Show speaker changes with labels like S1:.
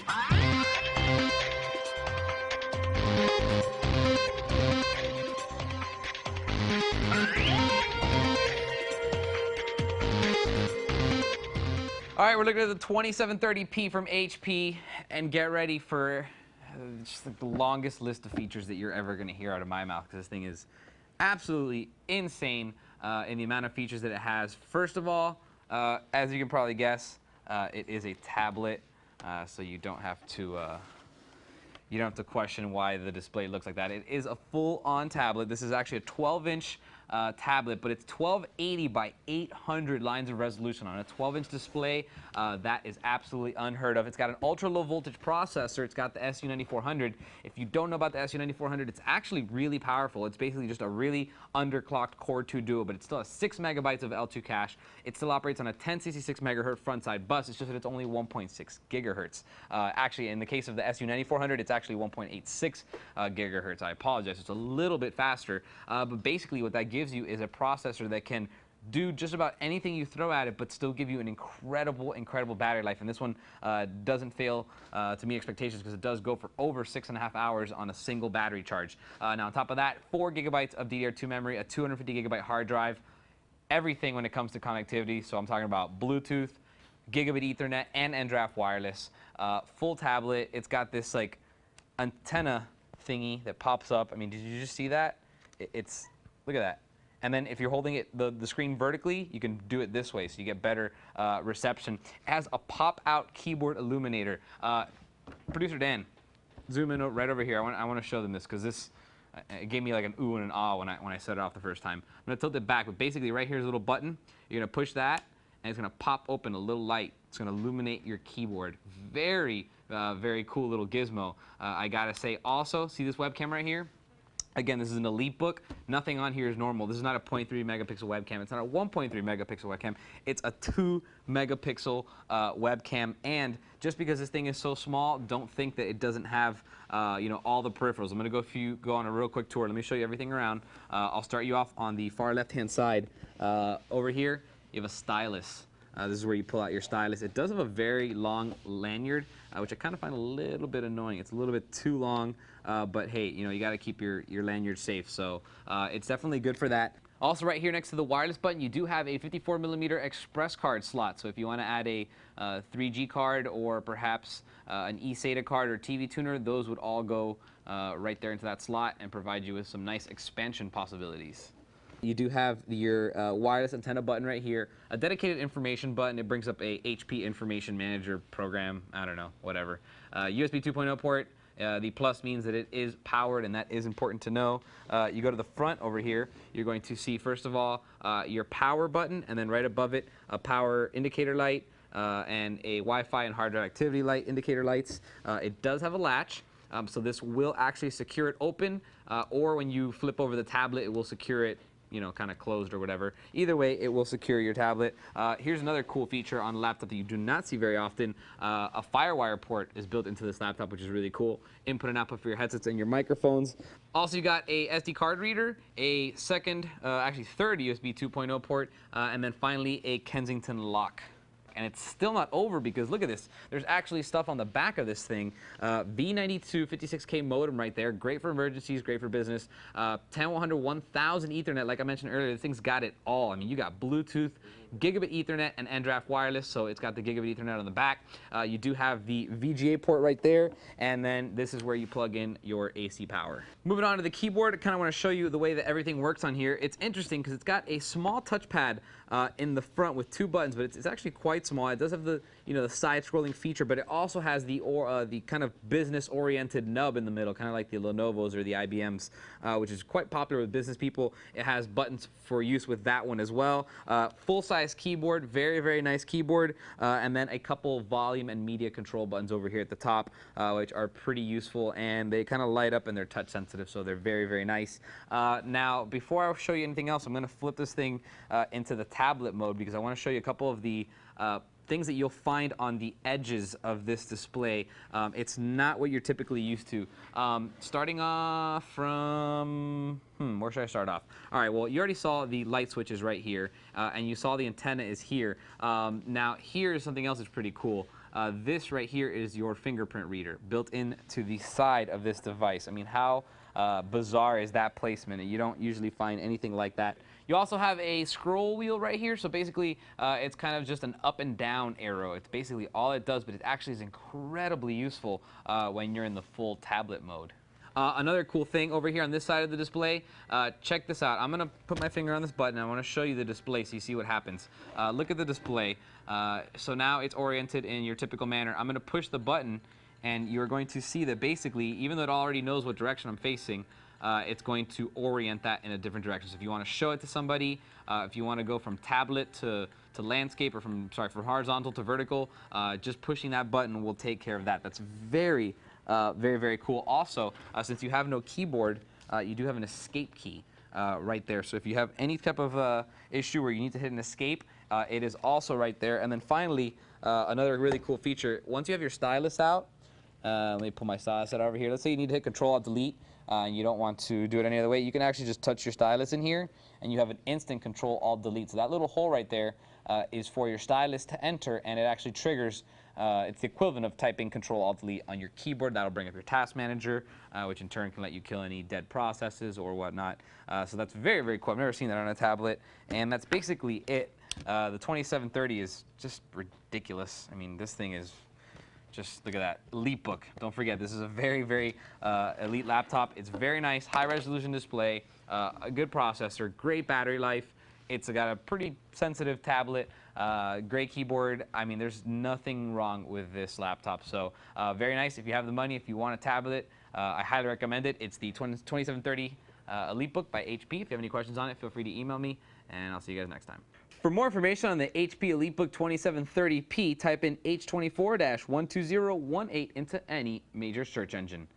S1: All right, we're looking at the 2730p from HP, and get ready for just like the longest list of features that you're ever going to hear out of my mouth, because this thing is absolutely insane in the amount of features that it has. First of all, as you can probably guess, it is a tablet, so you don't have to question why the display looks like that. It is a full-on tablet. This is actually a 12-inch tablet, but it's 1280 by 800 lines of resolution on a 12-inch display. That is absolutely unheard of. It's got an ultra-low voltage processor. It's got the SU9400. If you don't know about the SU9400, it's actually really powerful. It's basically just a really underclocked Core 2 Duo, but it still has 6 megabytes of L2 cache. It still operates on a 1066 megahertz front-side bus. It's just that it's only 1.6 gigahertz. Actually, in the case of the SU9400, it's actually 1.86 gigahertz. I apologize. It's a little bit faster, but basically what that gives you is a processor that can do just about anything you throw at it, but still give you an incredible battery life. And this one doesn't fail to meet expectations, because it does go for over 6.5 hours on a single battery charge. Now, on top of that, 4 gigabytes of DDR2 memory, a 250 gigabyte hard drive, everything when it comes to connectivity. So I'm talking about Bluetooth, gigabit Ethernet, and NDRAF wireless. Full tablet. It's got this like antenna thingy that pops up. I mean, did you just see that? It's look at that. And then if you're holding it the screen vertically, you can do it this way, so you get better reception. It has a pop-out keyboard illuminator. Producer Dan, zoom in right over here. I want to show them this, because this it gave me like an ooh and an ah when I set it off the first time. I'm going to tilt it back, but basically right here's a little button. You're going to push that, and it's going to pop open a little light. It's going to illuminate your keyboard. Very cool little gizmo. I got to say also, see this webcam right here? Again, this is an EliteBook. Nothing on here is normal. This is not a 0.3 megapixel webcam. It's not a 1.3 megapixel webcam. It's a 2 megapixel webcam. And just because this thing is so small, don't think that it doesn't have all the peripherals. I'm going to go on a real quick tour. Let me show you everything around. I'll start you off on the far left-hand side. Over here, you have a stylus. This is where you pull out your stylus. It does have a very long lanyard, which I kind of find a little bit annoying. It's a little bit too long, but hey, you got to keep your lanyard safe. So it's definitely good for that. Also, right here next to the wireless button, you do have a 54mm express card slot. So if you want to add a 3G card, or perhaps an eSATA card or TV tuner, those would all go right there into that slot and provide you with some nice expansion possibilities. You do have your wireless antenna button right here, a dedicated information button. It brings up a HP Information Manager program, I don't know, whatever. USB 2.0 port. The plus means that it is powered, and that is important to know. You go to the front over here, you're going to see, first of all, your power button, and then right above it, a power indicator light, and a Wi-Fi and hard drive activity light indicator lights. It does have a latch. So this will actually secure it open, or when you flip over the tablet, it will secure it kind of closed or whatever. Either way, it will secure your tablet. Here's another cool feature on a laptop that you do not see very often. A FireWire port is built into this laptop, which is really cool. Input and output for your headsets and your microphones. Also, you got a SD card reader, a actually third USB 2.0 port, and then finally a Kensington lock. And it's still not over, because look at this. There's actually stuff on the back of this thing. V92 56K modem right there. Great for emergencies, great for business. 10100 1000 Ethernet. Like I mentioned earlier, this thing's got it all. I mean, you got Bluetooth, gigabit Ethernet, and NDRAF wireless. So it's got the gigabit Ethernet on the back. You do have the VGA port right there. And then this is where you plug in your AC power. Moving on to the keyboard, I kind of want to show you the way that everything works on here. It's interesting because it's got a small touchpad in the front with 2 buttons, but it's actually quite small. It does have the the side-scrolling feature, but it also has the kind of business-oriented nub in the middle, kind of like the Lenovo's or the IBM's, which is quite popular with business people. It has buttons for use with that one as well. Full-size keyboard, very nice keyboard, and then a couple volume and media control buttons over here at the top, which are pretty useful, and they kind of light up and they're touch sensitive, so they're very nice. Now, before I show you anything else, I'm going to flip this thing into the tablet mode, because I want to show you a couple of the things that you'll find on the edges of this display. It's not what you're typically used to. Starting off from, where should I start off? All right, well, you already saw the light switches right here, and you saw the antenna is here. Now, here's something else that's pretty cool. This right here is your fingerprint reader built into the side of this device. I mean, how bizarre is that placement? You don't usually find anything like that. You also have a scroll wheel right here, so basically it's kind of just an up and down arrow. It's basically all it does, but it actually is incredibly useful when you're in the full tablet mode. Another cool thing over here on this side of the display, check this out. I'm going to put my finger on this button. I want to show you the display so you see what happens. Look at the display. So now it's oriented in your typical manner. I'm going to push the button, and you're going to see that basically, even though it already knows what direction I'm facing, it's going to orient that in a different direction. So if you want to show it to somebody, if you want to go from tablet to landscape, or from horizontal to vertical, just pushing that button will take care of that. That's very, very cool. Also, since you have no keyboard, you do have an escape key right there. So if you have any type of issue where you need to hit an escape, it is also right there. And then finally, another really cool feature, once you have your stylus out, let me pull my stylus out over here. Let's say you need to hit Control-Alt-Delete and you don't want to do it any other way. You can actually just touch your stylus in here, and you have an instant Control-Alt-Delete. So that little hole right there is for your stylus to enter, and it actually triggers. It's the equivalent of typing Control-Alt-Delete on your keyboard. That'll bring up your task manager, which in turn can let you kill any dead processes or whatnot. So that's very cool. I've never seen that on a tablet, and that's basically it. The 2730 is just ridiculous. I mean, this thing is just, look at that. EliteBook. Don't forget, this is a very elite laptop. It's very nice, high-resolution display, a good processor, great battery life. It's got a pretty sensitive tablet, great keyboard. I mean, there's nothing wrong with this laptop. So very nice. If you have the money, if you want a tablet, I highly recommend it. It's the 2730 EliteBook by HP. If you have any questions on it, feel free to email me, and I'll see you guys next time. For more information on the HP EliteBook 2730p, type in H24-12018 into any major search engine.